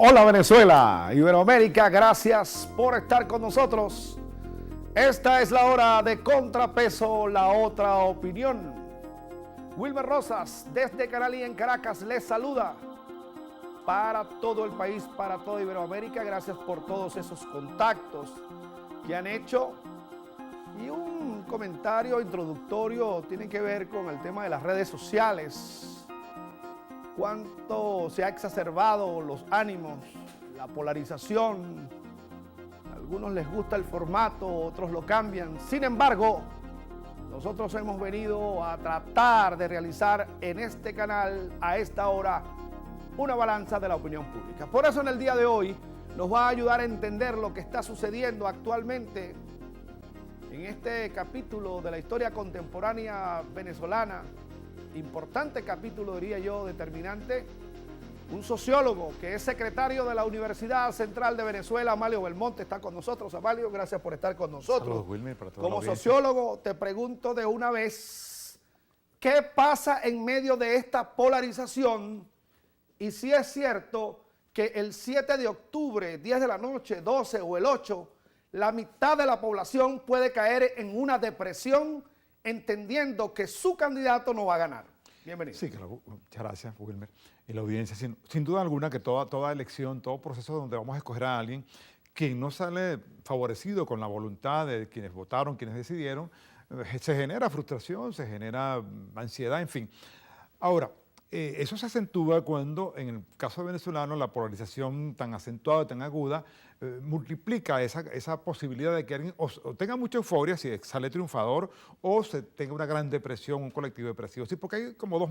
Hola Venezuela, Iberoamérica, gracias por estar con nosotros. Esta es la hora de Contrapeso, la otra opinión. Wilmer Rosas, desde Canalí en Caracas, les saluda para todo el país, para toda Iberoamérica. Gracias por todos esos contactos que han hecho. Y un comentario introductorio tiene que ver con el tema de las redes sociales. Cuánto se ha exacerbado los ánimos, la polarización. A algunos les gusta el formato, otros lo cambian. Sin embargo, nosotros hemos venido a tratar de realizar en este canal, a esta hora, una balanza de la opinión pública. Por eso en el día de hoy nos va a ayudar a entender lo que está sucediendo actualmente en este capítulo de la historia contemporánea venezolana. Importante capítulo, diría yo, determinante. Un sociólogo que es secretario de la Universidad Central de Venezuela, Amalio Belmonte, está con nosotros. Amalio, gracias por estar con nosotros. Saludos, Wilmer, para toda Como la audiencia. sociólogo, te pregunto de una vez, ¿qué pasa en medio de esta polarización? Y si es cierto que el 7 de octubre, 10 de la noche, 12 o el 8, la mitad de la población puede caer en una depresión, entendiendo que su candidato no va a ganar. Bienvenido. Sí, claro, muchas gracias, Wilmer. Y la audiencia, sin duda alguna que toda elección, todo proceso donde vamos a escoger a alguien que no sale favorecido con la voluntad de quienes votaron, quienes decidieron, se genera frustración, se genera ansiedad, en fin. Ahora, eso se acentúa cuando, en el caso venezolano, la polarización tan acentuada, tan aguda, multiplica esa posibilidad de que alguien o tenga mucha euforia si sale triunfador o se tenga una gran depresión, un colectivo depresivo. Sí, porque hay como dos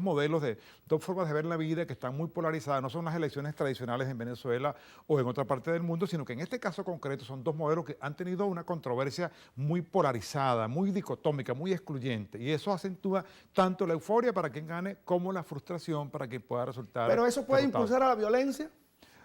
formas de ver la vida que están muy polarizadas. No son las elecciones tradicionales en Venezuela o en otra parte del mundo, sino que en este caso concreto son dos modelos que han tenido una controversia muy polarizada, muy dicotómica, muy excluyente. Y eso acentúa tanto la euforia para quien gane como la frustración para quien pueda resultar. ¿Pero eso puede derrotado. impulsar a la violencia?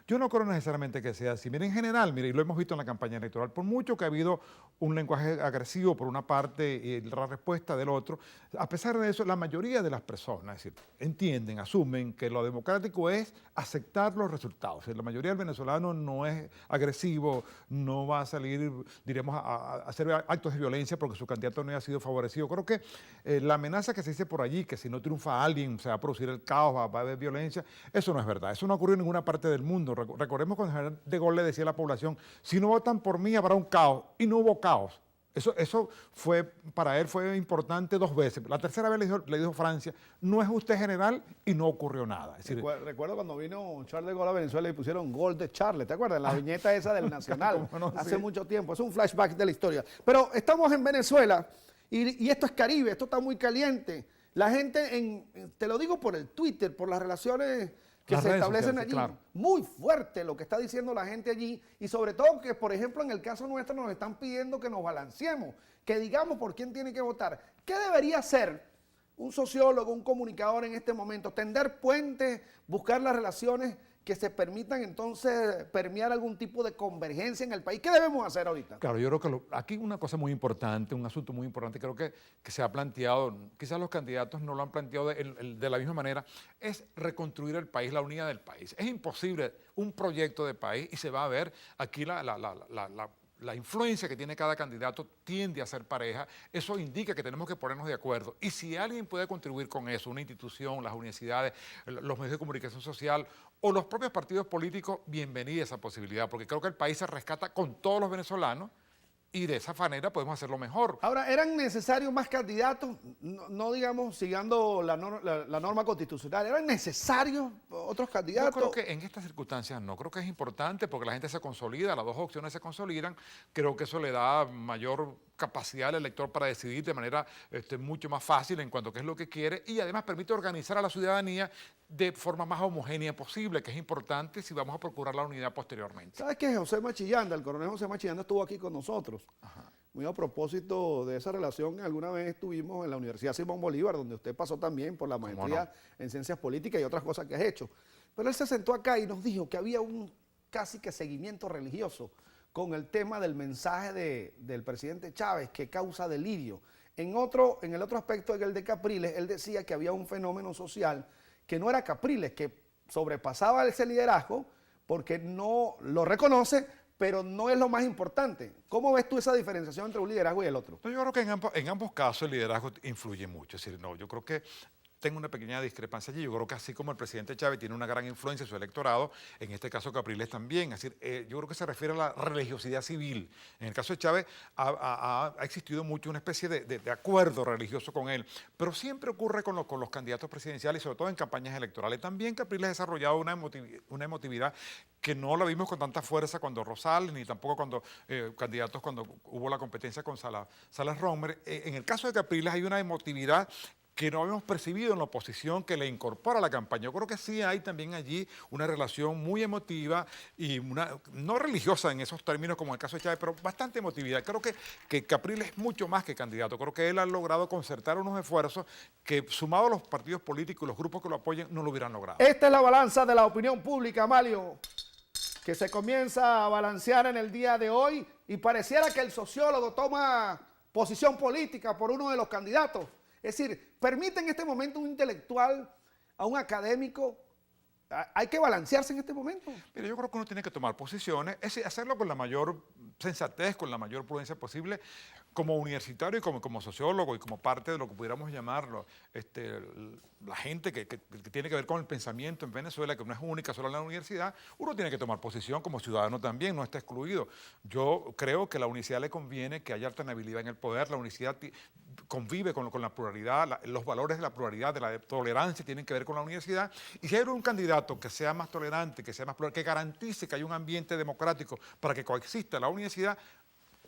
Yo no creo necesariamente que sea así. Mira, en general, mire, y lo hemos visto en la campaña electoral, por mucho que ha habido un lenguaje agresivo por una parte y la respuesta del otro, a pesar de eso, la mayoría de las personas, es decir, entienden, asumen que lo democrático es aceptar los resultados. La mayoría del venezolano no es agresivo, no va a salir, diremos, a hacer actos de violencia porque su candidato no haya sido favorecido. Creo que la amenaza que se dice por allí, que si no triunfa alguien se va a producir el caos, va a haber violencia, eso no es verdad. Eso no ocurrió en ninguna parte del mundo. Recordemos cuando el general de Gaulle le decía a la población, si no votan por mí habrá un caos, y no hubo caos. Eso fue, para él fue importante dos veces. La tercera vez le dijo Francia, no es usted general, y no ocurrió nada. Es decir, Recuerdo cuando vino Charles de Gaulle a Venezuela y pusieron Gol de Charles, ¿te acuerdas? La viñeta esa del Nacional, no, hace sí. mucho tiempo. Es un flashback de la historia. Pero estamos en Venezuela y esto es Caribe, esto está muy caliente. La gente, te lo digo por el Twitter, por las relaciones que las se redes establecen sociales, allí, claro. muy fuerte lo que está diciendo la gente allí, y sobre todo que, por ejemplo, en el caso nuestro nos están pidiendo que nos balanceemos, que digamos por quién tiene que votar. ¿Qué debería hacer un sociólogo, un comunicador en este momento? Tender puentes, buscar las relaciones que se permitan entonces permear algún tipo de convergencia en el país. ¿Qué debemos hacer ahorita? Claro, yo creo que aquí una cosa muy importante, un asunto muy importante, creo que se ha planteado, quizás los candidatos no lo han planteado de la misma manera, es reconstruir el país, la unidad del país. Es imposible un proyecto de país y se va a ver aquí la influencia que tiene cada candidato tiende a ser pareja. Eso indica que tenemos que ponernos de acuerdo. Y si alguien puede contribuir con eso, una institución, las universidades, los medios de comunicación social o los propios partidos políticos, bienvenida esa posibilidad, porque creo que el país se rescata con todos los venezolanos y de esa manera podemos hacerlo mejor. Ahora, ¿eran necesarios más candidatos? No digamos, siguiendo la norma constitucional, ¿eran necesarios otros candidatos? Yo creo que en estas circunstancias no, creo que es importante porque la gente se consolida, las dos opciones se consolidan, creo que eso le da mayor capacidad al elector para decidir de manera mucho más fácil en cuanto a qué es lo que quiere y además permite organizar a la ciudadanía de forma más homogénea posible, que es importante si vamos a procurar la unidad posteriormente. ¿Sabes qué? José Machillanda, el coronel José Machillanda estuvo aquí con nosotros. Ajá. Muy a propósito de esa relación que alguna vez estuvimos en la Universidad Simón Bolívar, donde usted pasó también por la maestría en Ciencias Políticas y otras cosas que has hecho. Pero él se sentó acá y nos dijo que había un casi que seguimiento religioso con el tema del mensaje del presidente Chávez que causa delirio. En el otro aspecto, el de Capriles, él decía que había un fenómeno social que no era Capriles, que sobrepasaba ese liderazgo, porque no lo reconoce, pero no es lo más importante. ¿Cómo ves tú esa diferenciación entre un liderazgo y el otro? No, yo creo que en ambos casos el liderazgo influye mucho. Es decir, no, yo creo que tengo una pequeña discrepancia allí. Yo creo que así como el presidente Chávez tiene una gran influencia en su electorado, en este caso Capriles también. Es decir, yo creo que se refiere a la religiosidad civil. En el caso de Chávez ha existido mucho una especie de acuerdo religioso con él, pero siempre ocurre con los candidatos presidenciales, sobre todo en campañas electorales. También Capriles ha desarrollado una emotividad que no la vimos con tanta fuerza cuando Rosales, ni tampoco cuando candidatos, cuando hubo la competencia con Salas Romer. En el caso de Capriles hay una emotividad que no habíamos percibido en la oposición, que le incorpora a la campaña. Yo creo que sí hay también allí una relación muy emotiva y no religiosa en esos términos como en el caso de Chávez, pero bastante emotividad. Creo que Capriles es mucho más que candidato. Creo que él ha logrado concertar unos esfuerzos que, sumado a los partidos políticos y los grupos que lo apoyen, no lo hubieran logrado. Esta es la balanza de la opinión pública, Amalio, que se comienza a balancear en el día de hoy y pareciera que el sociólogo toma posición política por uno de los candidatos. Es decir, permite en este momento un intelectual a un académico. Hay que balancearse en este momento. Mira, yo creo que uno tiene que tomar posiciones, hacerlo con la mayor sensatez, con la mayor prudencia posible, como universitario y como sociólogo y como parte de lo que pudiéramos llamarlo, la gente que tiene que ver con el pensamiento en Venezuela, que no es única solo en la universidad, uno tiene que tomar posición como ciudadano también, no está excluido. Yo creo que a la universidad le conviene que haya alternabilidad en el poder, la universidad convive con la pluralidad, los valores de la pluralidad, de la tolerancia tienen que ver con la universidad, y si hay un candidato que sea más tolerante, que sea más plural, que garantice que hay un ambiente democrático para que coexista la universidad,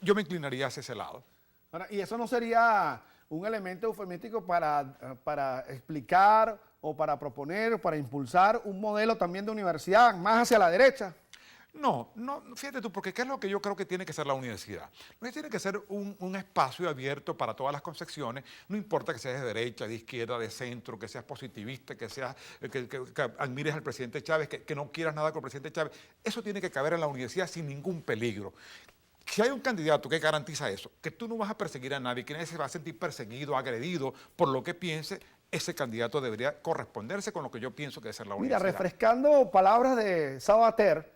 yo me inclinaría hacia ese lado. Ahora, ¿y eso no sería un elemento eufemístico para explicar o para proponer o para impulsar un modelo también de universidad más hacia la derecha? No, fíjate tú, porque ¿qué es lo que yo creo que tiene que ser la universidad? No tiene que ser un espacio abierto para todas las concepciones, no importa que seas de derecha, de izquierda, de centro, que seas positivista, que admires al presidente Chávez, que no quieras nada con el presidente Chávez. Eso tiene que caber en la universidad sin ningún peligro. Si hay un candidato que garantiza eso, que tú no vas a perseguir a nadie, que nadie se va a sentir perseguido, agredido por lo que piense, ese candidato debería corresponderse con lo que yo pienso que debe ser la universidad. Mira, refrescando palabras de Sabater,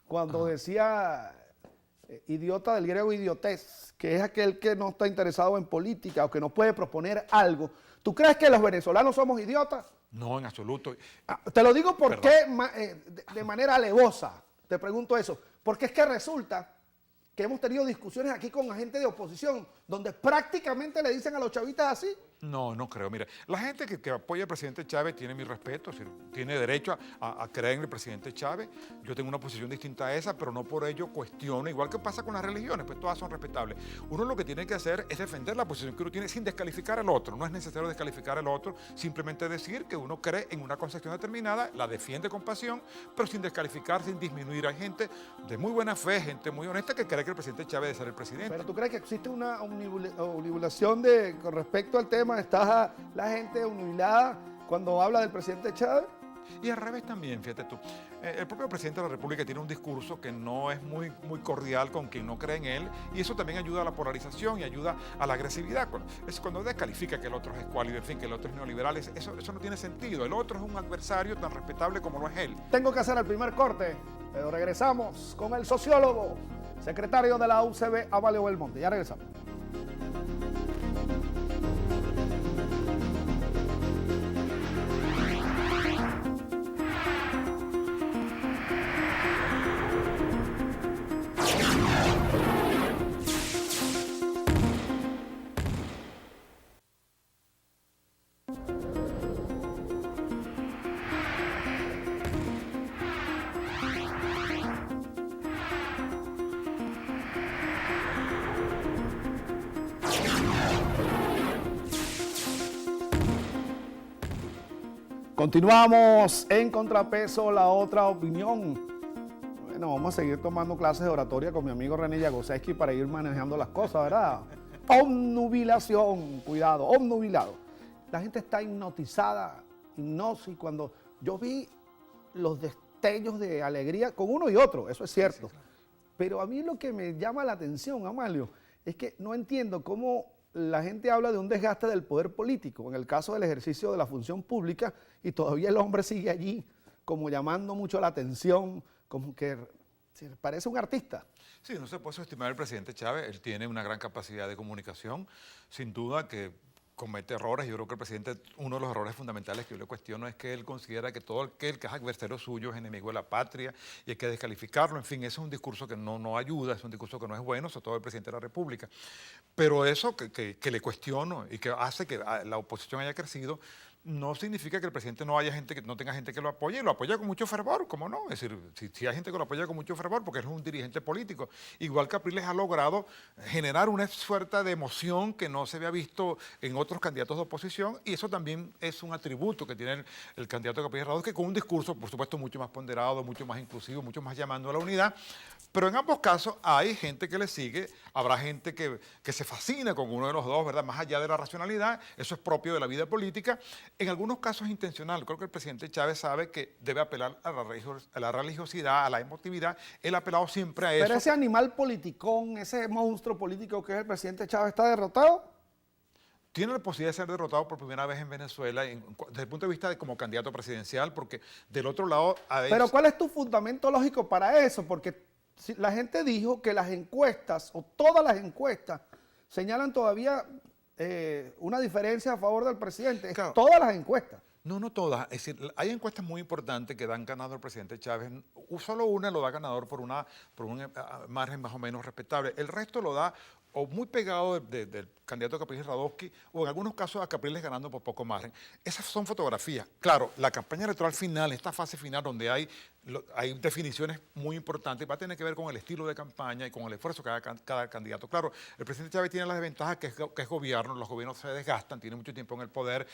cuando decía idiota del griego idiotés, que es aquel que no está interesado en política o que no puede proponer algo, ¿tú crees que los venezolanos somos idiotas? No, en absoluto. Te lo digo porque de manera alevosa te pregunto eso, porque es que resulta que hemos tenido discusiones aquí con gente de oposición donde prácticamente le dicen a los chavistas así. No, no creo. Mira, la gente que apoya al presidente Chávez tiene mi respeto, tiene derecho a creer en el presidente Chávez. Yo tengo una posición distinta a esa, pero no por ello cuestiono, igual que pasa con las religiones, pues todas son respetables. Uno lo que tiene que hacer es defender la posición que uno tiene sin descalificar al otro. No es necesario descalificar al otro, simplemente decir que uno cree en una concepción determinada, la defiende con pasión, pero sin descalificar, sin disminuir. Hay gente de muy buena fe, gente muy honesta que cree que el presidente Chávez debe ser el presidente. ¿Pero tú crees que existe una omnibulación con respecto al tema? ¿Está la gente omnibilada cuando habla del presidente Chávez? Y al revés también, fíjate tú. El propio presidente de la República tiene un discurso que no es muy cordial con quien no cree en él, y eso también ayuda a la polarización y ayuda a la agresividad. Es cuando descalifica que el otro es escuálido, en fin, que el otro es neoliberal, eso no tiene sentido. El otro es un adversario tan respetable como lo es él. Tengo que hacer el primer corte, pero regresamos con el sociólogo, secretario de la UCB, Amalio Belmonte. Ya regresamos. Continuamos en Contrapeso, la otra opinión. Bueno, vamos a seguir tomando clases de oratoria con mi amigo René Yagoseski para ir manejando las cosas, ¿verdad? Obnubilación, cuidado, obnubilado. La gente está hipnotizada, hipnosis. Cuando yo vi los destellos de alegría con uno y otro, eso es cierto. Sí, claro. Pero a mí lo que me llama la atención, Amalio, es que no entiendo cómo la gente habla de un desgaste del poder político, en el caso del ejercicio de la función pública, y todavía el hombre sigue allí como llamando mucho la atención, como que parece un artista. Sí, no se puede subestimar al presidente Chávez, él tiene una gran capacidad de comunicación, sin duda que comete errores. Yo creo que el presidente, uno de los errores fundamentales que yo le cuestiono es que él considera que todo aquel que es adversario suyo es enemigo de la patria y hay que descalificarlo. En fin, ese es un discurso que no ayuda, es un discurso que no es bueno, sobre todo el presidente de la República. Pero eso que le cuestiono y que hace que la oposición haya crecido, no significa que el presidente no haya gente que no tenga gente que lo apoye y lo apoya con mucho fervor, ¿cómo no? Es decir, si hay gente que lo apoya con mucho fervor porque él es un dirigente político. Igual Capriles ha logrado generar una suerte de emoción que no se había visto en otros candidatos de oposición y eso también es un atributo que tiene el candidato Capriles Radosky con un discurso, por supuesto, mucho más ponderado, mucho más inclusivo, mucho más llamando a la unidad. Pero en ambos casos hay gente que le sigue, habrá gente que se fascina con uno de los dos, ¿verdad? Más allá de la racionalidad, eso es propio de la vida política. En algunos casos es intencional. Creo que el presidente Chávez sabe que debe apelar a la religiosidad, a la emotividad. Él ha apelado siempre a eso. Pero ese animal politicón, ese monstruo político que es el presidente Chávez, ¿está derrotado? Tiene la posibilidad de ser derrotado por primera vez en Venezuela desde el punto de vista de como candidato presidencial, porque del otro lado... Pero ¿cuál es tu fundamento lógico para eso? Porque la gente dijo que las encuestas, o todas las encuestas, señalan todavía una diferencia a favor del presidente. Claro. Todas las encuestas. No todas. Es decir, hay encuestas muy importantes que dan ganador al presidente Chávez. Solo una lo da ganador por un margen más o menos respetable. El resto lo da o muy pegado del candidato Capriles Radosky o en algunos casos a Capriles ganando por poco margen. Esas son fotografías. Claro, la campaña electoral final, esta fase final donde hay definiciones muy importantes, va a tener que ver con el estilo de campaña y con el esfuerzo que haga cada candidato. Claro, el presidente Chávez tiene la desventaja que es gobierno, los gobiernos se desgastan, tiene mucho tiempo en el poder.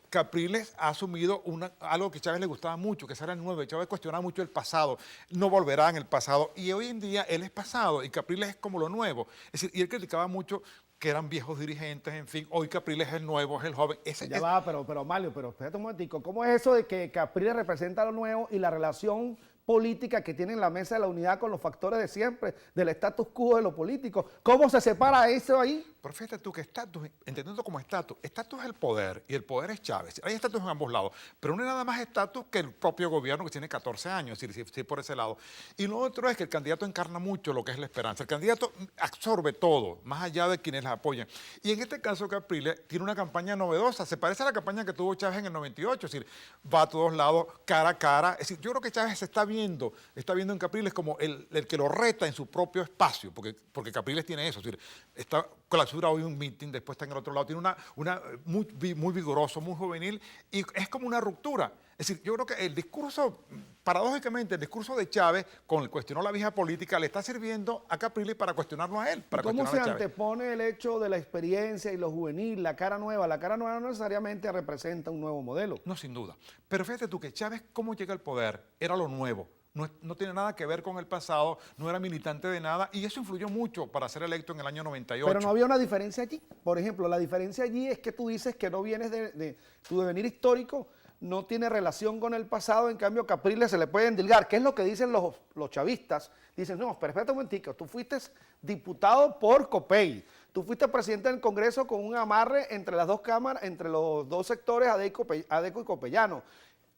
Capriles ha asumido algo que a Chávez le gustaba mucho, que era el nuevo. Chávez cuestionaba mucho el pasado, no volverá en el pasado. Y hoy en día él es pasado y Capriles es como lo nuevo. Es decir, y él criticaba mucho que eran viejos dirigentes, en fin. Hoy Capriles es el nuevo, es el joven. Pero Mario, pero espérate un momentico. ¿Cómo es eso de que Capriles representa lo nuevo y la relación política que tiene en la mesa de la unidad con los factores de siempre, del status quo de lo político? ¿Cómo se separa eso ahí? Pero fíjate tú que estatus, entendiendo como estatus es el poder y el poder es Chávez. Hay estatus en ambos lados, pero no es nada más estatus que el propio gobierno que tiene 14 años, es decir, si por ese lado. Y lo otro es que el candidato encarna mucho lo que es la esperanza. El candidato absorbe todo, más allá de quienes la apoyan. Y en este caso Capriles tiene una campaña novedosa, se parece a la campaña que tuvo Chávez en el 98, es decir, va a todos lados, cara a cara. Es decir, yo creo que Chávez se está viendo en Capriles como el que lo reta en su propio espacio, porque Capriles tiene eso, es decir, está clausura hoy un meeting, después está en el otro lado, tiene una muy vigoroso, muy juvenil, y es como una ruptura. Es decir, yo creo que el discurso, paradójicamente, el discurso de Chávez, con el cuestionó la vieja política, le está sirviendo a Capriles para cuestionarlo a él. Para ¿Cómo se antepone el hecho de la experiencia y lo juvenil, la cara nueva? La cara nueva no necesariamente representa un nuevo modelo. No, sin duda. Pero fíjate tú que Chávez, cómo llega al poder, era lo nuevo. No tiene nada que ver con el pasado, no era militante de nada y eso influyó mucho para ser electo en el año 98. Pero no había una diferencia allí. Por ejemplo, la diferencia allí es que tú dices que no vienes de tu devenir histórico, no tiene relación con el pasado, en cambio Capriles se le puede endilgar. ¿Qué es lo que dicen los chavistas? Dicen, no, pero espérate un momentico, tú fuiste diputado por Copey, tú fuiste presidente del Congreso con un amarre entre las dos cámaras, entre los dos sectores, Adeco y Copellano.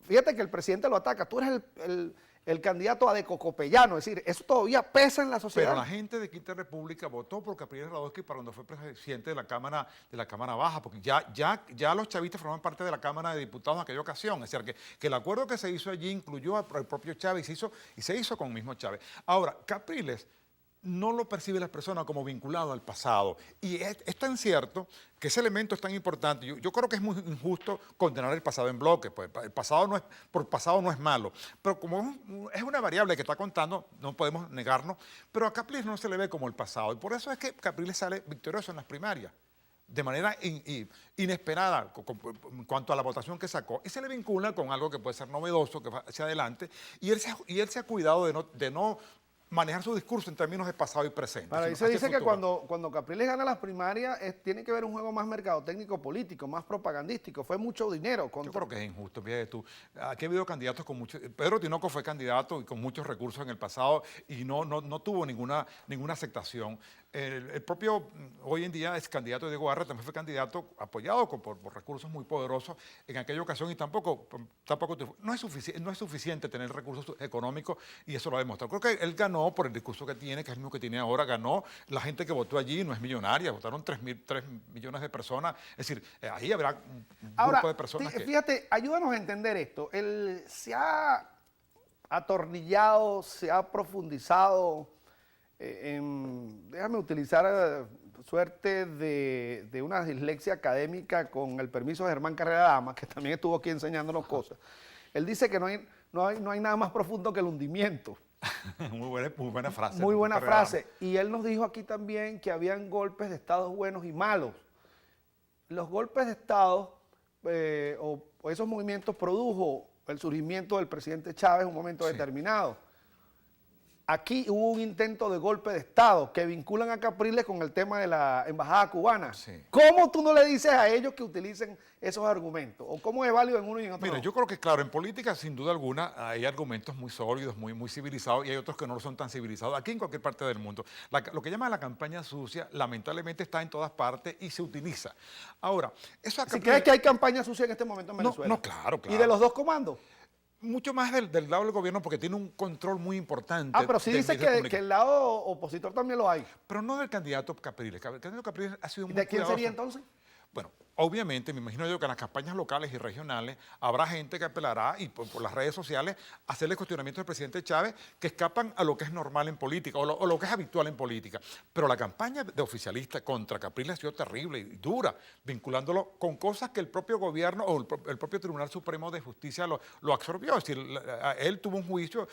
Fíjate que el presidente lo ataca, tú eres el candidato Adeco-Copellano, es decir, eso todavía pesa en la sociedad. Pero la gente de Quinta República votó por Capriles Radosky para cuando fue presidente de la Cámara Baja, porque ya los chavistas formaban parte de la Cámara de Diputados en aquella ocasión, es decir, que el acuerdo que se hizo allí incluyó al propio Chávez y se hizo con el mismo Chávez. Ahora, Capriles no lo percibe la persona como vinculado al pasado. Y es tan cierto que ese elemento es tan importante. Yo creo que es muy injusto condenar el pasado en bloque. Pues el pasado por pasado no es malo. Pero como es una variable que está contando, no podemos negarnos. Pero a Capriles no se le ve como el pasado. Y por eso es que Capriles sale victorioso en las primarias. De manera inesperada en cuanto a la votación que sacó. Y se le vincula con algo que puede ser novedoso, que va hacia adelante. Y él se ha cuidado de no manejar su discurso en términos de pasado y presente. Para ahí se dice que cuando Capriles gana las primarias tiene que ver un juego más mercadotécnico político, más propagandístico, fue mucho dinero. Yo creo que es injusto, fíjate tú. Aquí ha habido candidatos con mucho... Pedro Tinoco fue candidato y con muchos recursos en el pasado y no tuvo ninguna aceptación. el propio, hoy en día, es candidato Diego Arre, también fue candidato apoyado por recursos muy poderosos en aquella ocasión y tampoco no es suficiente tener recursos económicos y eso lo ha demostrado. Creo que él ganó por el discurso que tiene, que es el mismo que tiene ahora, ganó. La gente que votó allí no es millonaria, votaron 3 millones de personas. Es decir, ahí habrá un grupo de personas que... Fíjate, ayúdanos a entender esto. Él se ha atornillado, se ha profundizado déjame utilizar suerte de una dislexia académica con el permiso de Germán Carrera Dama, que también estuvo aquí enseñándonos cosas. Él dice que no hay nada más profundo que el hundimiento. Muy buena frase. Muy buena frase. Y él nos dijo aquí también que habían golpes de Estado buenos y malos. Los golpes de Estado o esos movimientos produjo el surgimiento del presidente Chávez en un momento determinado. Aquí hubo un intento de golpe de Estado que vinculan a Capriles con el tema de la embajada cubana. Sí. ¿Cómo tú no le dices a ellos que utilicen esos argumentos? ¿O cómo es válido en uno y en otro? Mira, yo creo que, claro, en política, sin duda alguna, hay argumentos muy sólidos, muy civilizados, y hay otros que no lo son tan civilizados, aquí en cualquier parte del mundo. Lo que llaman la campaña sucia, lamentablemente está en todas partes y se utiliza. Ahora, eso acá... ¿Si crees que hay campaña sucia en este momento en Venezuela? No, claro. ¿Y de los dos comandos? Mucho más del lado del gobierno porque tiene un control muy importante. Pero sí dice que el lado opositor también lo hay. Pero no del candidato Capriles. El candidato Capriles ha sido muy ¿De quién cuidadoso. sería entonces? Bueno, obviamente, me imagino yo que en las campañas locales y regionales habrá gente que apelará y por las redes sociales a hacerle cuestionamientos al presidente Chávez que escapan a lo que es normal en política o lo que es habitual en política. Pero la campaña de oficialista contra Capriles ha sido terrible y dura, vinculándolo con cosas que el propio gobierno o el propio Tribunal Supremo de Justicia lo absorbió. Es decir, él tuvo un juicio,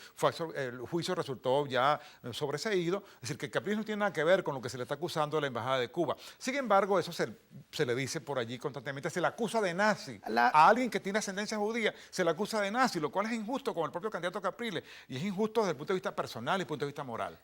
el juicio resultó ya sobreseído. Es decir, que Capriles no tiene nada que ver con lo que se le está acusando de la Embajada de Cuba. Sin embargo, eso se le dice por allí constantemente, se le acusa de nazi. A alguien que tiene ascendencia judía se le acusa de nazi, lo cual es injusto con el propio candidato Capriles y es injusto desde el punto de vista personal y el punto de vista moral.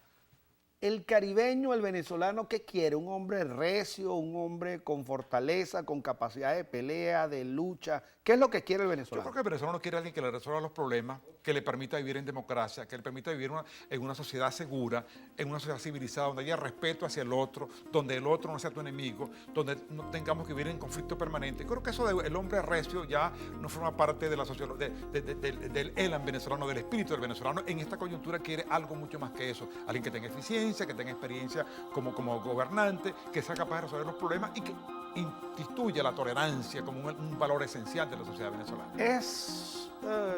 El caribeño, el venezolano, ¿qué quiere? Un hombre recio, un hombre con fortaleza, con capacidad de pelea, de lucha. ¿Qué es lo que quiere el venezolano? Yo creo que el venezolano quiere a alguien que le resuelva los problemas, que le permita vivir en democracia, que le permita vivir en una sociedad segura, en una sociedad civilizada, donde haya respeto hacia el otro, donde el otro no sea tu enemigo, donde no tengamos que vivir en conflicto permanente. Creo que eso del hombre recio ya no forma parte de la sociología, del elan venezolano, del espíritu del venezolano. En esta coyuntura quiere algo mucho más que eso. Alguien que tenga eficiencia, que tenga experiencia como gobernante, que sea capaz de resolver los problemas y que instituya la tolerancia como un valor esencial de la sociedad venezolana. ¿Es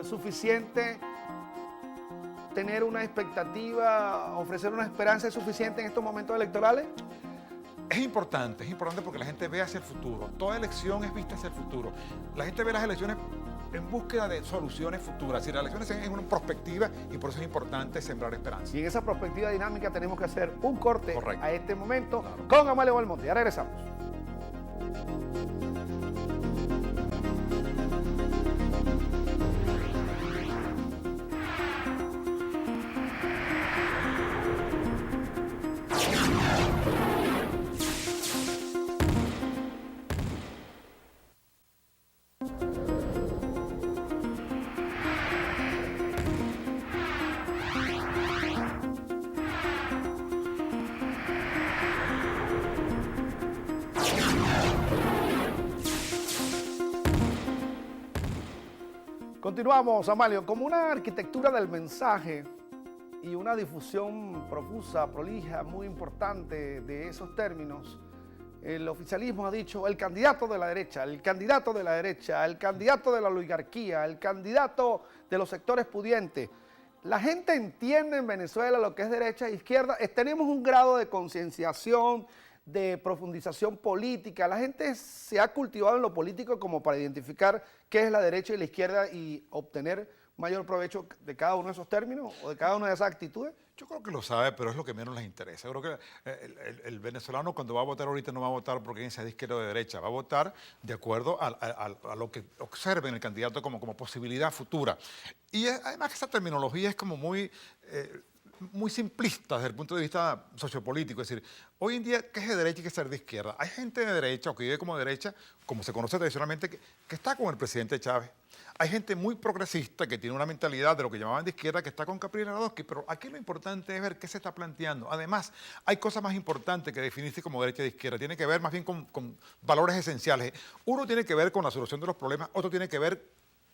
suficiente tener una expectativa, ofrecer una esperanza suficiente en estos momentos electorales? Es importante porque la gente ve hacia el futuro. Toda elección es vista hacia el futuro. La gente ve las elecciones en búsqueda de soluciones futuras. Y las elecciones en una perspectiva y por eso es importante sembrar esperanza. Y en esa perspectiva dinámica tenemos que hacer un corte a este momento claro. Con Amalio Belmonte. Ya regresamos. Continuamos, Amalio, como una arquitectura del mensaje y una difusión profusa, prolija, muy importante de esos términos, el oficialismo ha dicho el candidato de la derecha, el candidato de la derecha, el candidato de la oligarquía, el candidato de los sectores pudientes. La gente entiende en Venezuela lo que es derecha e izquierda. Tenemos un grado de concienciación, de profundización política. La gente se ha cultivado en lo político como para identificar qué es la derecha y la izquierda y obtener mayor provecho de cada uno de esos términos o de cada una de esas actitudes. Yo creo que lo sabe, pero es lo que menos les interesa. Yo creo que el venezolano cuando va a votar ahorita no va a votar porque sea de izquierda o de derecha, va a votar de acuerdo a lo que observe en el candidato como posibilidad futura. Y además que esa terminología es como muy... muy simplista desde el punto de vista sociopolítico. Es decir, hoy en día, ¿qué es de derecha y qué es ser de izquierda? Hay gente de derecha o que vive como derecha, como se conoce tradicionalmente, que está con el presidente Chávez. Hay gente muy progresista que tiene una mentalidad de lo que llamaban de izquierda que está con Capriles Radosky, pero aquí lo importante es ver qué se está planteando. Además, hay cosas más importantes que definirse como derecha y de izquierda. Tiene que ver más bien con valores esenciales. Uno tiene que ver con la solución de los problemas, otro tiene que ver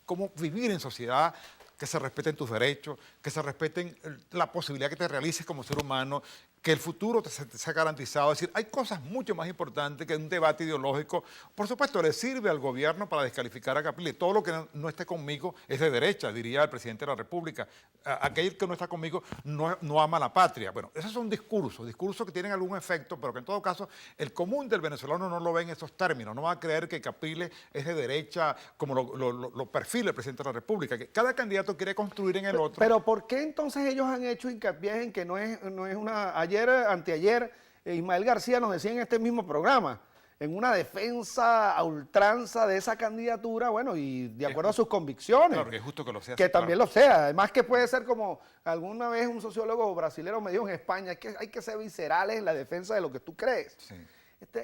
cómo vivir en sociedad, que se respeten tus derechos, que se respeten la posibilidad que te realices como ser humano, que el futuro te sea garantizado. Es decir, hay cosas mucho más importantes que un debate ideológico. Por supuesto, le sirve al gobierno para descalificar a Capriles. Todo lo que no esté conmigo es de derecha, diría el presidente de la República. Aquel que no está conmigo no ama la patria. Bueno, esos son discursos que tienen algún efecto, pero que en todo caso el común del venezolano no lo ve en esos términos. No va a creer que Capriles es de derecha como lo perfila el presidente de la República, que cada candidato quiere construir en el otro. Pero ¿por qué entonces ellos han hecho hincapié en que no es una... Anteayer, Ismael García nos decía en este mismo programa, en una defensa a ultranza de esa candidatura, bueno, y de acuerdo a sus convicciones. Claro, que es justo que lo sea. Que también lo sea. Además que puede ser como alguna vez un sociólogo brasilero me dijo en España, que hay que ser viscerales en la defensa de lo que tú crees. Sí.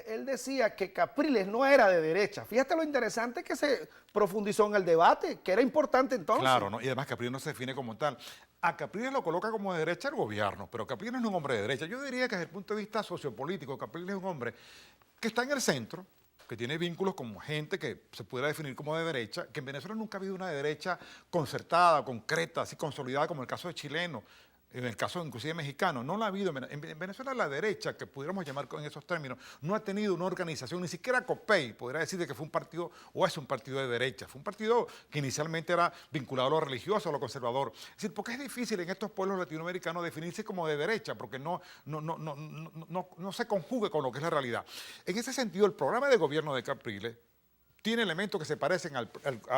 Él decía que Capriles no era de derecha. Fíjate lo interesante que se profundizó en el debate, que era importante entonces. Claro, ¿no? Y además Capriles no se define como tal. A Capriles lo coloca como de derecha el gobierno, pero Capriles no es un hombre de derecha. Yo diría que desde el punto de vista sociopolítico, Capriles es un hombre que está en el centro, que tiene vínculos con gente que se pudiera definir como de derecha, que en Venezuela nunca ha habido una de derecha concertada, concreta, así consolidada como el caso de chileno, en el caso inclusive mexicano, no la ha habido. En Venezuela la derecha, que pudiéramos llamar en esos términos, no ha tenido una organización, ni siquiera COPEI podría decir de que fue un partido o es un partido de derecha. Fue un partido que inicialmente era vinculado a lo religioso, a lo conservador. Es decir, porque es difícil en estos pueblos latinoamericanos definirse como de derecha, porque no se conjuga con lo que es la realidad. En ese sentido, el programa de gobierno de Capriles tiene elementos que se parecen a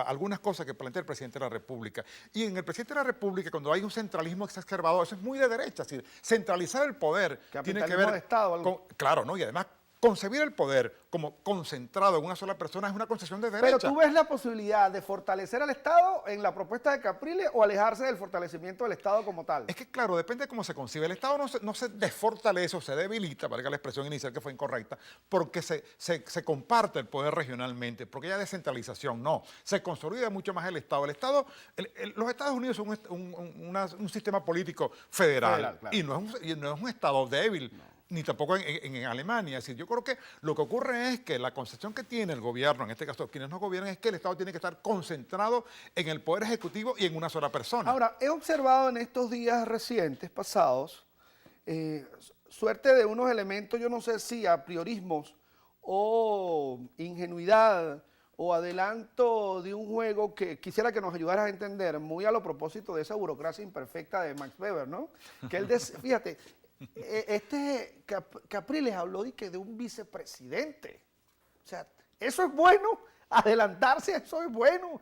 algunas cosas que plantea el presidente de la República. Y en el presidente de la República, cuando hay un centralismo exacerbado, eso es muy de derecha. Es decir, centralizar el poder tiene que ver de Estado, con, claro, ¿no? Y además, concebir el poder como concentrado en una sola persona es una concepción de derecha. Pero tú ves la posibilidad de fortalecer al Estado en la propuesta de Capriles o alejarse del fortalecimiento del Estado como tal. Es que, claro, depende de cómo se concibe. El Estado no se desfortalece o se debilita, valga la expresión inicial que fue incorrecta, porque se comparte el poder regionalmente, porque hay descentralización. No, se consolida mucho más el Estado. Los Estados Unidos son un sistema político federal, claro. Y no es un Estado débil. No. Ni tampoco en Alemania. Es decir, yo creo que lo que ocurre es que la concepción que tiene el gobierno, en este caso quienes nos gobiernan, es que el Estado tiene que estar concentrado en el poder ejecutivo y en una sola persona. Ahora, he observado en estos días recientes, pasados, suerte de unos elementos, yo no sé si a priorismos o ingenuidad o adelanto de un juego que quisiera que nos ayudaras a entender, muy a lo propósito de esa burocracia imperfecta de Max Weber, ¿no? Que él, fíjate, Capriles habló de un vicepresidente. O sea, eso es bueno, adelantarse, eso es bueno.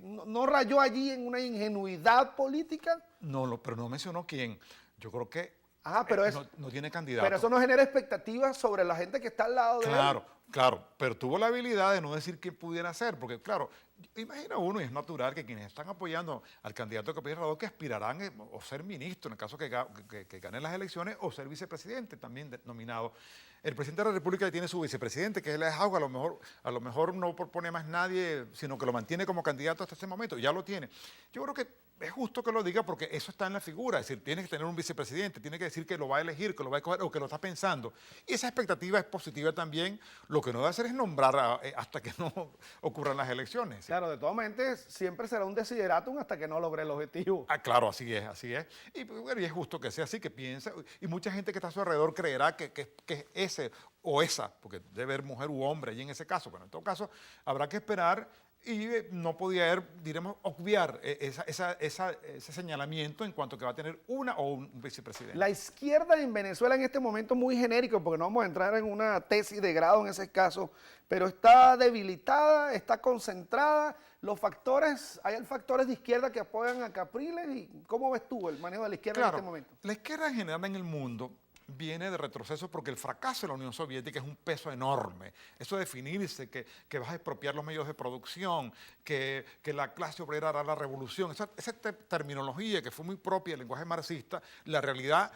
No rayó allí en una ingenuidad política. No, pero no mencionó quién. Yo creo que pero no tiene candidato. Pero eso no genera expectativas sobre la gente que está al lado de él. Claro, pero tuvo la habilidad de no decir quién pudiera ser, porque claro, imagina uno, y es natural que quienes están apoyando al candidato Capriles Radosky aspirarán o ser ministro en el caso que gane las elecciones, o ser vicepresidente también nominado. El presidente de la República tiene su vicepresidente, que es el Ajauga, a lo mejor no propone más nadie, sino que lo mantiene como candidato hasta este momento, ya lo tiene. Yo creo que es justo que lo diga porque eso está en la figura, es decir, tiene que tener un vicepresidente, tiene que decir que lo va a elegir, que lo va a escoger o que lo está pensando. Y esa expectativa es positiva también. Lo que no debe hacer es nombrar hasta que no ocurran las elecciones. Claro, de todas maneras, siempre será un desideratum hasta que no logre el objetivo. Claro, así es. Y, bueno, y es justo que sea así, que piense. Y mucha gente que está a su alrededor creerá que es ese o esa, porque debe haber mujer u hombre allí en ese caso. Bueno, en todo caso, habrá que esperar. Y no podía, diremos, obviar ese señalamiento en cuanto que va a tener una o un vicepresidente. La izquierda en Venezuela en este momento muy genérico, porque no vamos a entrar en una tesis de grado en ese caso, pero está debilitada, está concentrada. Hay factores de izquierda que apoyan a Capriles. ¿Y cómo ves tú el manejo de la izquierda en este momento? La izquierda en general en el mundo viene de retroceso porque el fracaso de la Unión Soviética es un peso enorme. Eso de definirse que vas a expropiar los medios de producción, que la clase obrera hará la revolución, esa terminología que fue muy propia del lenguaje marxista, la realidad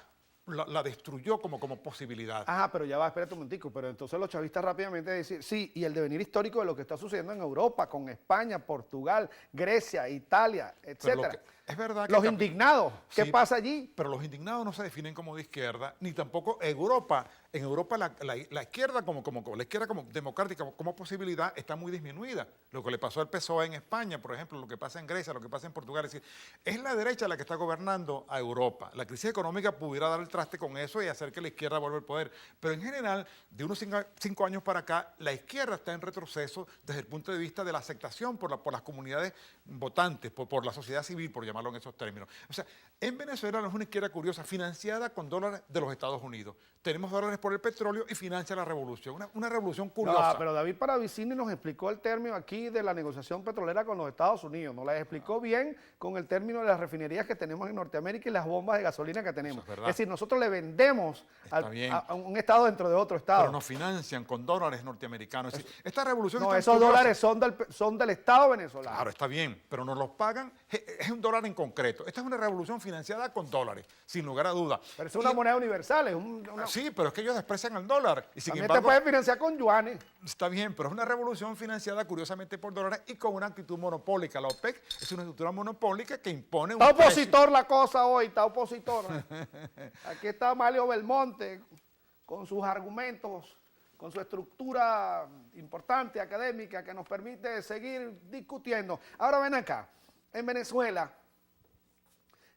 la destruyó como posibilidad. Ajá, pero ya va, espérate un momentico, pero entonces los chavistas rápidamente dicen, sí, y el devenir histórico de lo que está sucediendo en Europa, con España, Portugal, Grecia, Italia, etcétera. Es verdad que los indignados, ¿qué sí, pasa allí? pero los indignados no se definen como de izquierda, ni tampoco Europa. En Europa la izquierda como democrática, como posibilidad, está muy disminuida. Lo que le pasó al PSOE en España, por ejemplo, lo que pasa en Grecia, lo que pasa en Portugal. Es decir, es la derecha la que está gobernando a Europa. La crisis económica pudiera dar el traste con eso y hacer que la izquierda vuelva al poder. Pero en general, de unos 5 años para acá, la izquierda está en retroceso desde el punto de vista de la aceptación por las comunidades votantes, por la sociedad civil, por llamarlo en esos términos. O sea, en Venezuela no es una izquierda curiosa, financiada con dólares de los Estados Unidos. Tenemos dólares por el petróleo y financia la revolución. Una revolución curiosa. No, pero David Paravicini nos explicó el término aquí de la negociación petrolera con los Estados Unidos. Nos la explicó bien con el término de las refinerías que tenemos en Norteamérica y las bombas de gasolina que tenemos. Es decir, nosotros le vendemos a un estado dentro de otro estado. Pero nos financian con dólares norteamericanos. Es decir, esta revolución... No, esos dólares son del Estado venezolano. Claro, está bien, pero nos los pagan, es un dólar en concreto. Esta es una revolución financiada con dólares, sin lugar a duda. Pero es una moneda universal. Sí, pero es que ellos desprecian el dólar. Y sin también embargo, te pueden financiar con yuanes. Está bien, pero es una revolución financiada curiosamente por dólares y con una actitud monopólica. La OPEC es una estructura monopólica que impone un Está precio. opositor la cosa hoy, está opositor. Aquí está Amalio Belmonte con sus argumentos, con su estructura importante, académica, que nos permite seguir discutiendo. Ahora ven acá, en Venezuela,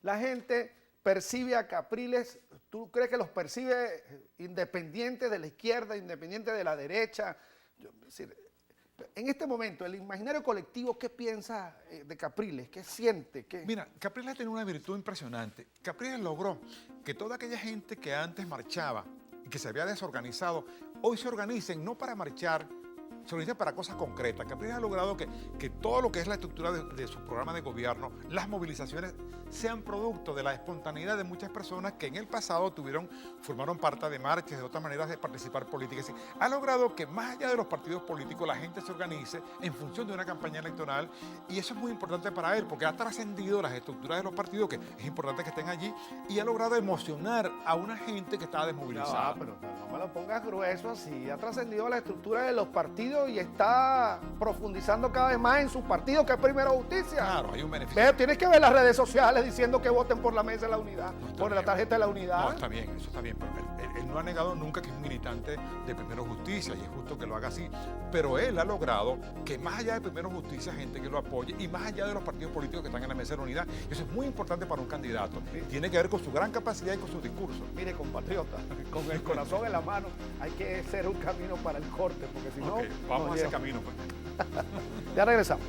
la gente percibe a Capriles, ¿tú crees que los percibe independientes de la izquierda, independientes de la derecha? Es decir, en este momento, el imaginario colectivo, ¿qué piensa de Capriles? ¿Qué siente? Mira, Capriles tiene una virtud impresionante. Capriles logró que toda aquella gente que antes marchaba y que se había desorganizado, hoy se organicen no para marchar, se organizan para cosas concretas. Capriles ha logrado que todo lo que es la estructura de su programa de gobierno, las movilizaciones, sean producto de la espontaneidad de muchas personas que en el pasado formaron parte de marchas, de otras maneras de participar políticas. Ha logrado que más allá de los partidos políticos la gente se organice en función de una campaña electoral y eso es muy importante para él porque ha trascendido las estructuras de los partidos, que es importante que estén allí, y ha logrado emocionar a una gente que estaba desmovilizada. No, pero no me lo pongas grueso así. Ha trascendido la estructura de los partidos y está profundizando cada vez más en sus partidos, que es Primero Justicia. Claro, hay un beneficio. Pero tienes que ver las redes sociales diciendo que voten por la mesa de la unidad, por la tarjeta de la unidad. No, está bien, eso está bien, pero él no ha negado nunca que es un militante de Primero Justicia y es justo que lo haga así, pero él ha logrado que más allá de Primero Justicia, gente que lo apoye y más allá de los partidos políticos que están en la mesa de la unidad, eso es muy importante para un candidato. Tiene que ver con su gran capacidad y con su discurso. Mire, compatriota, con el corazón en la mano, hay que hacer un camino para el corte, porque si no... Vamos a ese camino. Pues. Ya regresamos.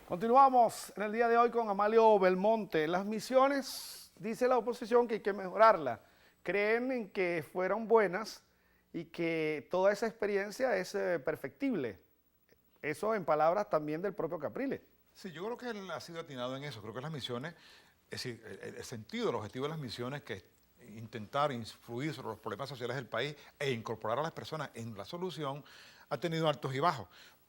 Continuamos en el día de hoy con Amalio Belmonte. Las misiones, dice la oposición que hay que mejorarlas. Creen en que fueron buenas y que toda esa experiencia es perfectible. Eso en palabras también del propio Capriles. Sí, yo creo que él ha sido atinado en eso. Creo que las misiones, es decir, el sentido, el objetivo de las misiones, que es intentar influir sobre los problemas sociales del país e incorporar a las personas en la solución, ha tenido altos y bajos.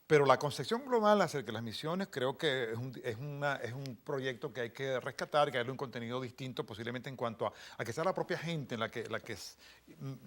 Pero la concepción global acerca de las misiones creo que es un proyecto que hay que rescatar, que darle un contenido distinto posiblemente en cuanto a que sea la propia gente la que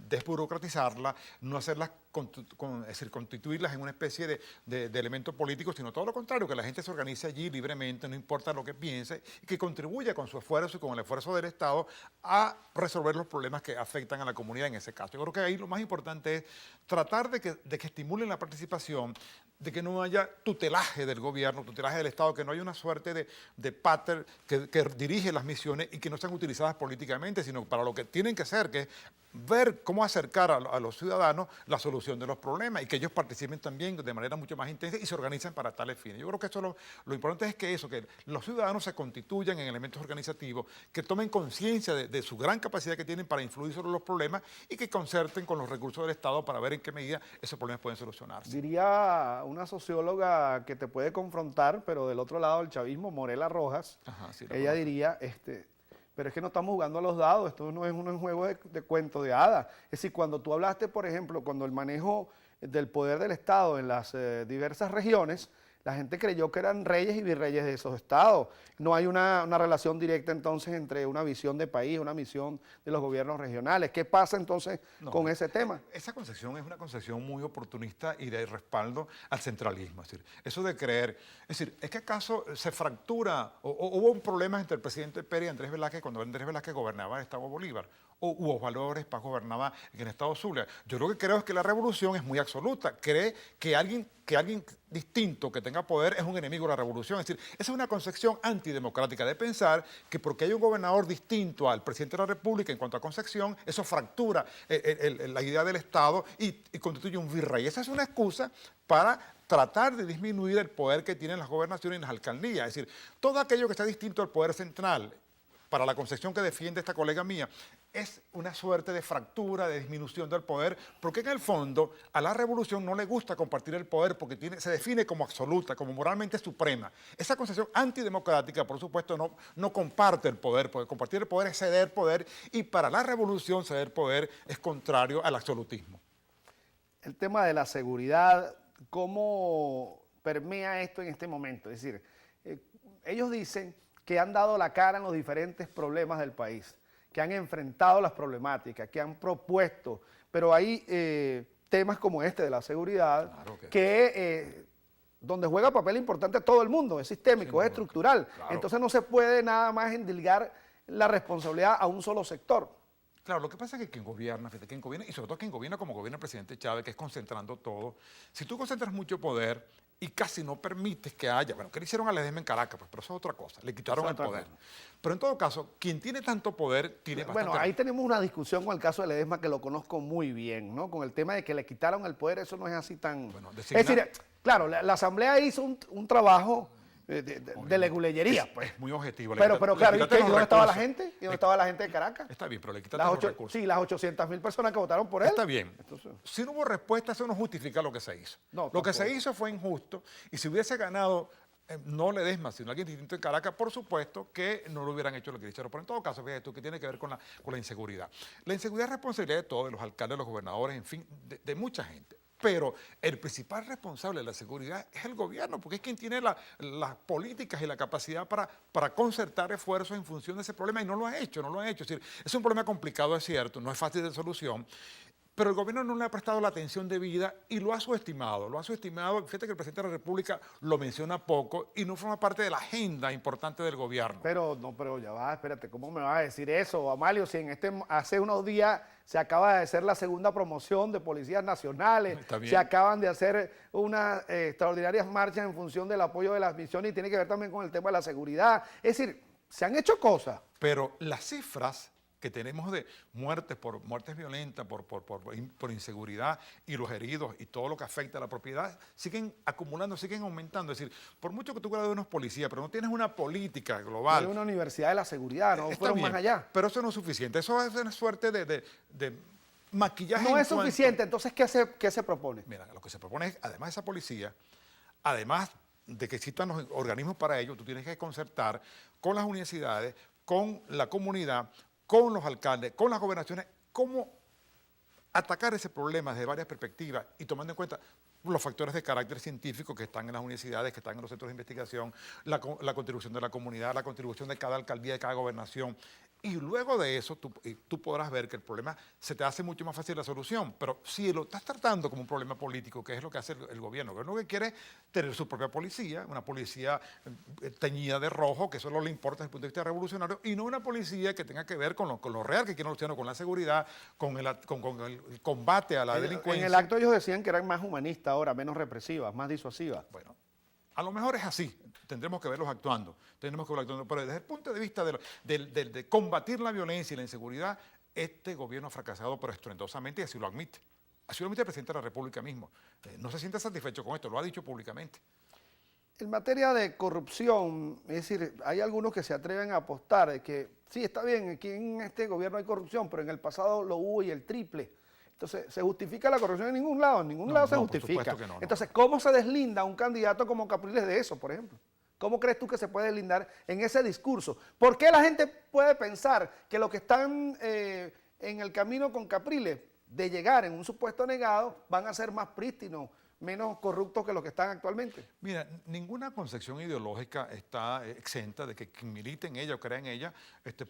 desburocratizarla, no hacerlas, es decir, constituirlas en una especie de elemento político, sino todo lo contrario, que la gente se organice allí libremente, no importa lo que piense, y que contribuya con su esfuerzo y con el esfuerzo del Estado a resolver los problemas que afectan a la comunidad en ese caso. Yo creo que ahí lo más importante es tratar de que estimulen la participación, de de que no haya tutelaje del gobierno, tutelaje del Estado, que no haya una suerte de pater que dirige las misiones y que no sean utilizadas políticamente, sino para lo que tienen que ser, que es ver cómo acercar a los ciudadanos la solución de los problemas y que ellos participen también de manera mucho más intensa y se organicen para tales fines. Yo creo que eso lo importante es que los ciudadanos se constituyan en elementos organizativos, que tomen conciencia de su gran capacidad que tienen para influir sobre los problemas y que concerten con los recursos del Estado para ver en qué medida esos problemas pueden solucionarse. Diría una socióloga que te puede confrontar, pero del otro lado del chavismo, Morela Rojas, Ajá, sí, ella diría, pero es que no estamos jugando a los dados, esto no es un juego de cuento de hadas. Es decir, cuando tú hablaste, por ejemplo, cuando el manejo del poder del Estado en las diversas regiones, la gente creyó que eran reyes y virreyes de esos estados. No hay una relación directa entonces entre una visión de país, una visión de los gobiernos regionales. ¿Qué pasa entonces con ese tema? Esa concepción es una concepción muy oportunista y de respaldo al centralismo. Es decir, eso de creer, es decir, ¿es que acaso se fractura o hubo un problema entre el presidente Pérez y Andrés Velázquez cuando Andrés Velázquez gobernaba el Estado Bolívar? O Hugo Valores Paz gobernaba en el Estado Zulia. Yo lo que creo es que la revolución es muy absoluta. Cree que alguien distinto que tenga poder es un enemigo de la revolución. Es decir, esa es una concepción antidemocrática de pensar que porque hay un gobernador distinto al presidente de la República en cuanto a concepción, eso fractura la idea del Estado y constituye un virrey. Esa es una excusa para tratar de disminuir el poder que tienen las gobernaciones y las alcaldías. Es decir, todo aquello que está distinto al poder central, para la concepción que defiende esta colega mía, es una suerte de fractura, de disminución del poder, porque en el fondo a la revolución no le gusta compartir el poder porque se define como absoluta, como moralmente suprema. Esa concepción antidemocrática, por supuesto, no comparte el poder, porque compartir el poder es ceder poder, y para la revolución ceder poder es contrario al absolutismo. El tema de la seguridad, ¿cómo permea esto en este momento? Es decir, ellos dicen que han dado la cara en los diferentes problemas del país, que han enfrentado las problemáticas, que han propuesto, pero hay temas como este de la seguridad, claro donde juega papel importante todo el mundo, es sistémico, sí, es estructural. Claro. Entonces no se puede nada más endilgar la responsabilidad a un solo sector. Claro, lo que pasa es que quien gobierna, y sobre todo quien gobierna como gobierna el presidente Chávez, que es concentrando todo, si tú concentras mucho poder y casi no permites que haya, bueno, que le hicieron a Ledesma en Caracas, pues, pero eso es otra cosa, le quitaron el poder. Pero en todo caso, quien tiene tanto poder tiene bastante... Bueno, ahí tenemos una discusión con el caso de Ledesma que lo conozco muy bien, ¿no? Con el tema de que le quitaron el poder, eso no es así tan... Bueno, es decir, claro, la Asamblea hizo un trabajo de leguleyería, pues. Es muy objetivo. Pero claro, ¿y dónde estaba la gente? ¿Y dónde estaba la gente de Caracas? Está bien, pero le quitaron los recursos. Sí, las 800.000 personas que votaron por él. Está bien. Entonces, si no hubo respuesta, eso no justifica lo que se hizo. No, lo que se hizo fue injusto, y si hubiese ganado no Ledesma, sino alguien distinto en Caracas, por supuesto que no lo hubieran hecho lo que hicieron. Pero en todo caso, fíjate tú, que tiene que ver con la inseguridad. La inseguridad es responsabilidad de todos, de los alcaldes, de los gobernadores, en fin, de mucha gente. Pero el principal responsable de la seguridad es el gobierno, porque es quien tiene las políticas y la capacidad para concertar esfuerzos en función de ese problema, y no lo ha hecho. Es decir, es un problema complicado, es cierto, no es fácil de solución, pero el gobierno no le ha prestado la atención debida y lo ha subestimado. Fíjate que el presidente de la República lo menciona poco y no forma parte de la agenda importante del gobierno. Pero ya va, espérate, ¿cómo me vas a decir eso, Amalio? Si hace unos días se acaba de hacer la segunda promoción de policías nacionales, se acaban de hacer unas extraordinarias marchas en función del apoyo de las misiones y tiene que ver también con el tema de la seguridad. Es decir, se han hecho cosas. Pero las cifras que tenemos de muertes por muertes violentas, por inseguridad, y los heridos y todo lo que afecta a la propiedad, siguen acumulando, siguen aumentando. Es decir, por mucho que tú gradues unos policías, pero no tienes una política global. Hay una universidad de la seguridad, no fueron más allá. Pero eso no es suficiente, eso es una suerte de maquillaje. No es suficiente, entonces, ¿qué se propone? Mira, lo que se propone es, además de esa policía, además de que existan los organismos para ello, tú tienes que concertar con las universidades, con la comunidad, con los alcaldes, con las gobernaciones, cómo atacar ese problema desde varias perspectivas y tomando en cuenta los factores de carácter científico que están en las universidades, que están en los centros de investigación, la contribución de la comunidad, la contribución de cada alcaldía, de cada gobernación. Y luego de eso, tú podrás ver que el problema se te hace mucho más fácil la solución. Pero si lo estás tratando como un problema político, que es lo que hace el gobierno, que lo que quiere es tener su propia policía, una policía teñida de rojo, que solo le importa desde el punto de vista revolucionario, y no una policía que tenga que ver con lo real que quieren los ciudadanos, con la seguridad, con el combate a la delincuencia. En el acto ellos decían que eran más humanistas ahora, menos represivas, más disuasivas. Bueno, a lo mejor es así, tendremos que verlos actuando, pero desde el punto de vista de combatir la violencia y la inseguridad, este gobierno ha fracasado pero estruendosamente y así lo admite. Así lo admite el presidente de la República mismo. No se siente satisfecho con esto, lo ha dicho públicamente. En materia de corrupción, es decir, hay algunos que se atreven a apostar de que sí, está bien, aquí en este gobierno hay corrupción, pero en el pasado lo hubo y el triple. Entonces, ¿se justifica la corrupción en ningún lado? En ningún lado se justifica. Que no. Entonces, ¿cómo se deslinda un candidato como Capriles de eso, por ejemplo? ¿Cómo crees tú que se puede deslindar en ese discurso? ¿Por qué la gente puede pensar que los que están en el camino con Capriles de llegar en un supuesto negado van a ser más prístinos, menos corruptos que los que están actualmente? Mira, ninguna concepción ideológica está exenta de que quien milite en ella o crea en ella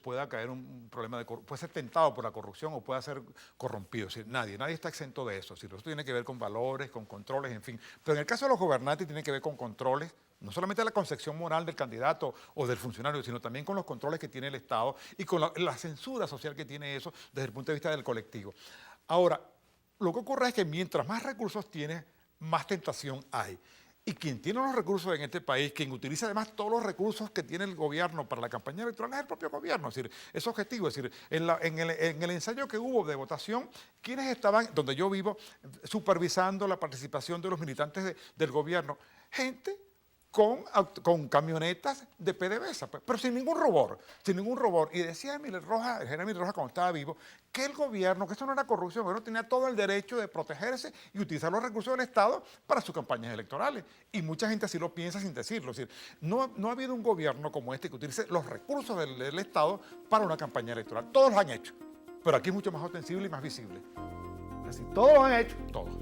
pueda caer en un problema de corrupción, puede ser tentado por la corrupción o pueda ser corrompido. Es decir, nadie está exento de eso. Es decir, eso tiene que ver con valores, con controles, en fin. Pero en el caso de los gobernantes tiene que ver con controles, no solamente la concepción moral del candidato o del funcionario, sino también con los controles que tiene el Estado y con la censura social que tiene eso desde el punto de vista del colectivo. Ahora, lo que ocurre es que mientras más recursos tienes, más tentación hay. Y quien tiene los recursos en este país, quien utiliza además todos los recursos que tiene el gobierno para la campaña electoral es el propio gobierno. Es decir, es objetivo. Es decir, en el ensayo que hubo de votación, quienes estaban, donde yo vivo, supervisando la participación de los militantes del gobierno, gente con camionetas de PDVSA, pero sin ningún rubor. Y decía el general Emilio Rojas cuando estaba vivo, que el gobierno, que eso no era corrupción, el gobierno tenía todo el derecho de protegerse y utilizar los recursos del Estado para sus campañas electorales. Y mucha gente así lo piensa sin decirlo. Es decir, no ha habido un gobierno como este que utilice los recursos del Estado para una campaña electoral. Todos lo han hecho, pero aquí es mucho más ostensible y más visible. Así, todos lo han hecho. Todos.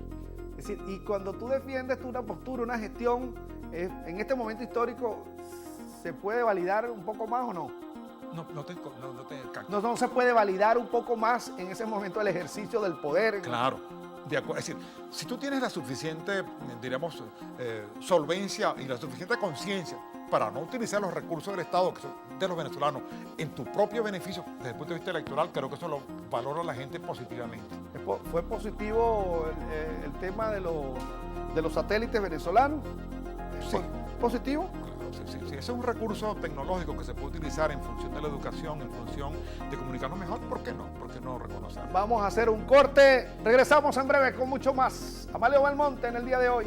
Es decir, y cuando tú defiendes una postura, una gestión, en este momento histórico, ¿se puede validar un poco más o no? No se puede validar un poco más en ese momento el ejercicio del poder. Claro, de acuerdo. Es decir, si tú tienes la suficiente, diríamos, solvencia y la suficiente conciencia para no utilizar los recursos del Estado, que son de los venezolanos, en tu propio beneficio desde el punto de vista electoral, creo que eso lo valora la gente positivamente. ¿Fue positivo el tema de los satélites venezolanos? Sí. ¿Positivo? Sí. Ese es un recurso tecnológico que se puede utilizar en función de la educación, en función de comunicarnos mejor. ¿Por qué no? ¿Por qué no reconocerlo? Vamos a hacer un corte. Regresamos en breve con mucho más. Amalio Belmonte en el día de hoy.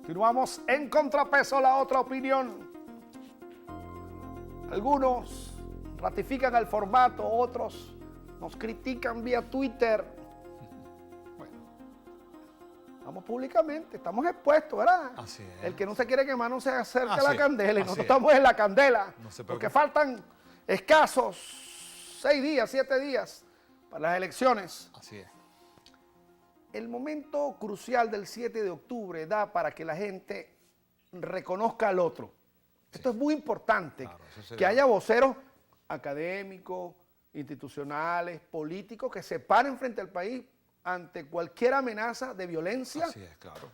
Continuamos en Contrapeso, la otra opinión. Algunos ratifican el formato, otros nos critican vía Twitter. Bueno, vamos públicamente, estamos expuestos, ¿verdad? Así es. El que no se quiere quemar no se acerca a la es. candela y Así nosotros es. estamos en la candela. No se porque preocupe. faltan escasos 6 días, 7 días para las elecciones. Así es. El momento crucial del 7 de octubre da para que la gente reconozca al otro. Esto es muy importante, Claro, eso sería- que haya voceros académicos, institucionales, políticos, que se paren frente al país ante cualquier amenaza de violencia. Así es, claro.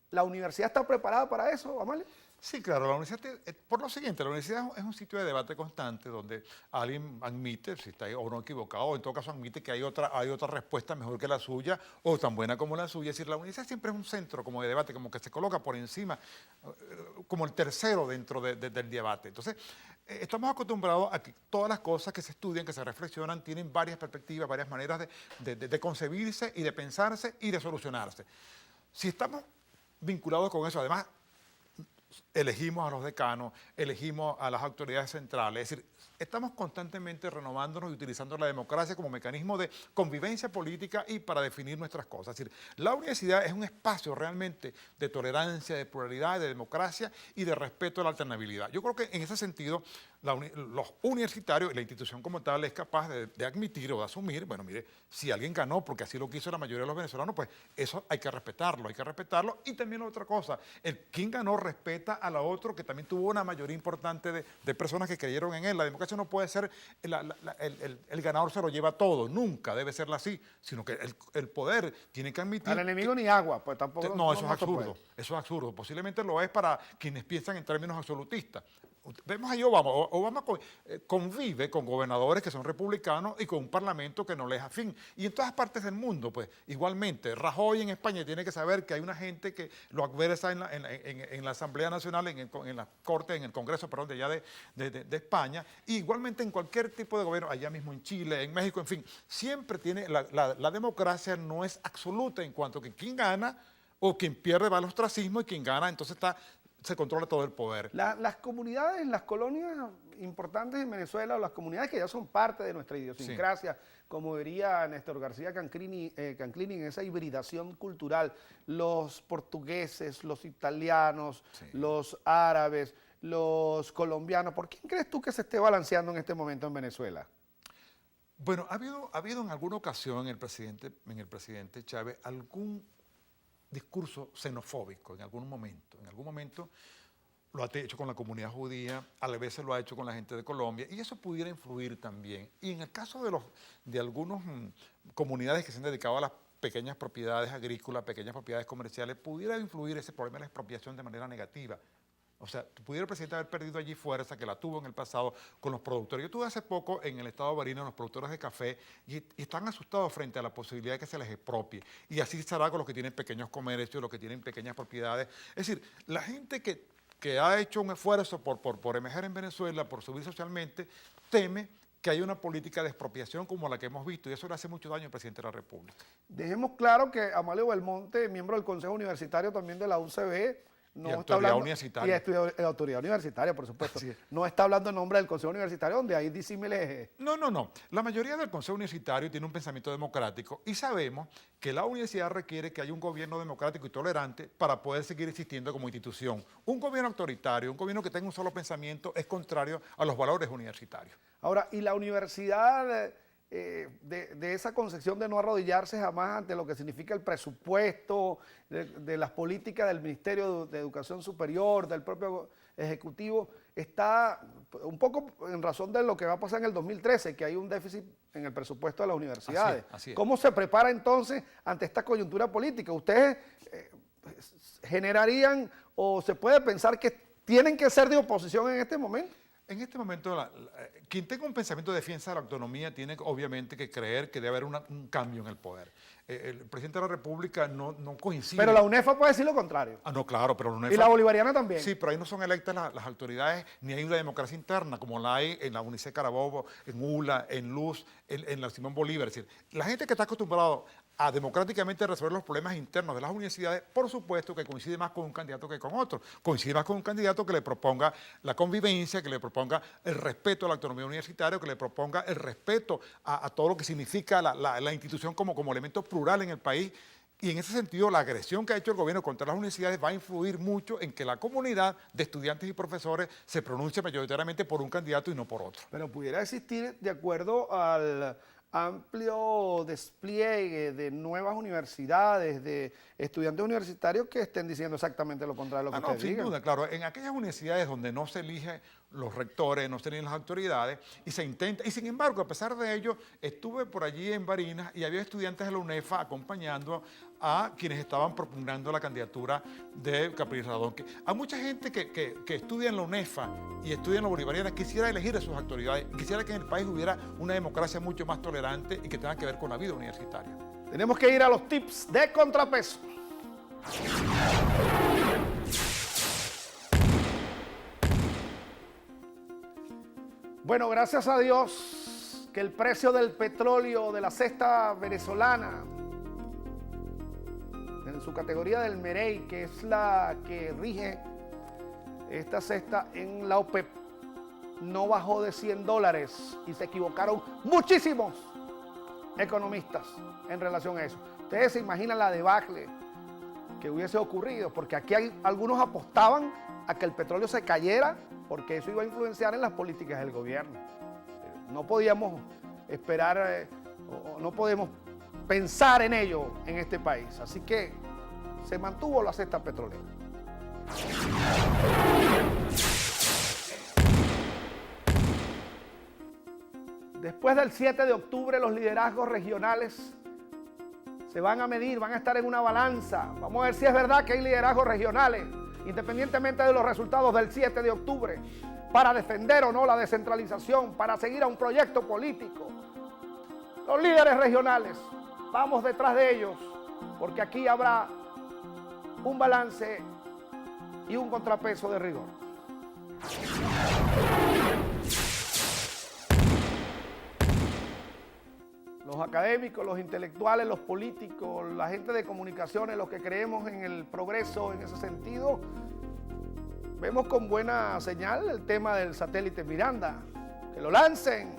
¿La universidad está preparada para eso, Amalia? Sí, claro, la universidad, por lo siguiente, la universidad es un sitio de debate constante donde alguien admite, si está o no equivocado, o en todo caso admite que hay otra respuesta mejor que la suya o tan buena como la suya. Es decir, la universidad siempre es un centro como de debate, como que se coloca por encima, como el tercero dentro del debate. Entonces, estamos acostumbrados a que todas las cosas que se estudian, que se reflexionan, tienen varias perspectivas, varias maneras de concebirse y de pensarse y de solucionarse. si estamos vinculados con eso, además elegimos a los decanos, elegimos a las autoridades centrales, es decir, estamos constantemente renovándonos y utilizando la democracia como mecanismo de convivencia política y para definir nuestras cosas. Es decir, la universidad es un espacio realmente de tolerancia, de pluralidad, de democracia y de respeto a la alternabilidad. Yo creo que en ese sentido los universitarios y la institución como tal es capaz de admitir o de asumir, bueno, mire, si alguien ganó porque así lo quiso la mayoría de los venezolanos, pues eso hay que respetarlo y también otra cosa, quien ganó respeta a la otro que también tuvo una mayoría importante de personas que creyeron en él. La democracia no puede ser, el ganador se lo lleva todo, nunca debe ser así, sino que el poder tiene que admitir... Al enemigo ni agua, pues tampoco... No, eso es absurdo, eso es absurdo, posiblemente lo es para quienes piensan en términos absolutistas. Vemos ahí Obama convive con gobernadores que son republicanos y con un parlamento que no les es afín. Y en todas partes del mundo, pues, igualmente, Rajoy en España tiene que saber que hay una gente que lo adversa en la Asamblea Nacional, en la Corte, en el Congreso, perdón, de allá de España. Y igualmente en cualquier tipo de gobierno, allá mismo en Chile, en México, en fin, siempre tiene, la democracia no es absoluta en cuanto a que quien gana o quien pierde va al ostracismo y quien gana entonces se controla todo el poder. Las comunidades, las colonias importantes en Venezuela, o las comunidades que ya son parte de nuestra idiosincrasia, como diría Néstor García Canclini en esa hibridación cultural, los portugueses, los italianos, los árabes, los colombianos, ¿por quién crees tú que se esté balanceando en este momento en Venezuela? Bueno, ha habido en alguna ocasión en el presidente Chávez algún discurso xenofóbico en algún momento lo ha hecho con la comunidad judía, a la vez lo ha hecho con la gente de Colombia, y eso pudiera influir también. Y en el caso de algunas comunidades que se han dedicado a las pequeñas propiedades agrícolas, pequeñas propiedades comerciales, pudiera influir ese problema de la expropiación de manera negativa. O sea, pudiera el presidente haber perdido allí fuerza que la tuvo en el pasado con los productores. Yo estuve hace poco en el estado de Barinas, los productores de café, y están asustados frente a la posibilidad de que se les expropie. Y así será con los que tienen pequeños comercios, los que tienen pequeñas propiedades. Es decir, la gente que ha hecho un esfuerzo por emerger en Venezuela, por subir socialmente, teme que haya una política de expropiación como la que hemos visto, y eso le hace mucho daño al presidente de la República. Dejemos claro que Amalio Belmonte, miembro del Consejo Universitario también de la UCB, no está hablando, universitaria. Y autoridad universitaria, por supuesto. No está hablando en nombre del Consejo Universitario, donde hay disímiles... No. La mayoría del Consejo Universitario tiene un pensamiento democrático y sabemos que la universidad requiere que haya un gobierno democrático y tolerante para poder seguir existiendo como institución. Un gobierno autoritario, un gobierno que tenga un solo pensamiento, es contrario a los valores universitarios. Ahora, ¿y la universidad... de esa concepción de no arrodillarse jamás ante lo que significa el presupuesto, de las políticas del Ministerio de Educación Superior, del propio Ejecutivo, está un poco en razón de lo que va a pasar en el 2013, que hay un déficit en el presupuesto de las universidades? Así es. ¿Cómo se prepara entonces ante esta coyuntura política? ¿Ustedes generarían o se puede pensar que tienen que ser de oposición en este momento? En este momento, quien tenga un pensamiento de defensa de la autonomía tiene obviamente que creer que debe haber un cambio en el poder. El presidente de la República no coincide. Pero la UNEFA puede decir lo contrario. No, claro, pero la UNEFA... ¿Y la bolivariana también? Sí, pero ahí no son electas las autoridades, ni hay una democracia interna, como la hay en la UNICEF Carabobo, en ULA, en Luz, en la Simón Bolívar. Es decir, la gente que está acostumbrada a democráticamente resolver los problemas internos de las universidades, por supuesto que coincide más con un candidato que con otro. Coincide más con un candidato que le proponga la convivencia, que le proponga el respeto a la autonomía universitaria, que le proponga el respeto a todo lo que significa la institución como elemento plural en el país. Y en ese sentido, la agresión que ha hecho el gobierno contra las universidades va a influir mucho en que la comunidad de estudiantes y profesores se pronuncie mayoritariamente por un candidato y no por otro. Pero pudiera existir, de acuerdo al amplio despliegue de nuevas universidades, de estudiantes universitarios que estén diciendo exactamente lo contrario de lo que ustedes digan. Sin duda, claro. En aquellas universidades donde no se elige los rectores, no se eligen las autoridades, y se intenta, y sin embargo, a pesar de ello, estuve por allí en Barinas y había estudiantes de la UNEFA acompañando a quienes estaban propugnando la candidatura de Capriles Radón. Hay mucha gente que estudia en la UNEFA y estudia en la bolivariana, quisiera elegir a sus autoridades, quisiera que en el país hubiera una democracia mucho más tolerante y que tenga que ver con la vida universitaria. Tenemos que ir a los tips de contrapeso. Bueno, gracias a Dios que el precio del petróleo de la cesta venezolana en su categoría del MEREI, que es la que rige esta cesta en la OPEP, no bajó de $100 y se equivocaron muchísimos economistas en relación a eso. Ustedes se imaginan la debacle que hubiese ocurrido, porque aquí algunos apostaban a que el petróleo se cayera porque eso iba a influenciar en las políticas del gobierno. No podíamos esperar, no podemos pensar en ello en este país. Así que se mantuvo la cesta petrolera. Después del 7 de octubre, los liderazgos regionales se van a medir, van a estar en una balanza. Vamos a ver si es verdad que hay liderazgos regionales, independientemente de los resultados del 7 de octubre, para defender o no la descentralización, para seguir a un proyecto político. Los líderes regionales, vamos detrás de ellos, porque aquí habrá un balance y un contrapeso de rigor. Los académicos, los intelectuales, los políticos, la gente de comunicaciones, los que creemos en el progreso en ese sentido, vemos con buena señal el tema del satélite Miranda, que lo lancen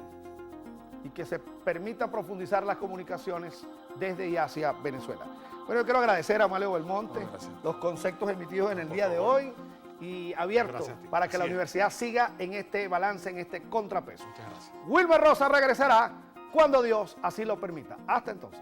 y que se permita profundizar las comunicaciones desde y hacia Venezuela. Bueno, yo quiero agradecer a Amalio Belmonte los conceptos emitidos en el día de hoy y abiertos para que la universidad siga en este balance, en este contrapeso. Muchas gracias. Wilmer Rosa regresará cuando Dios así lo permita. Hasta entonces.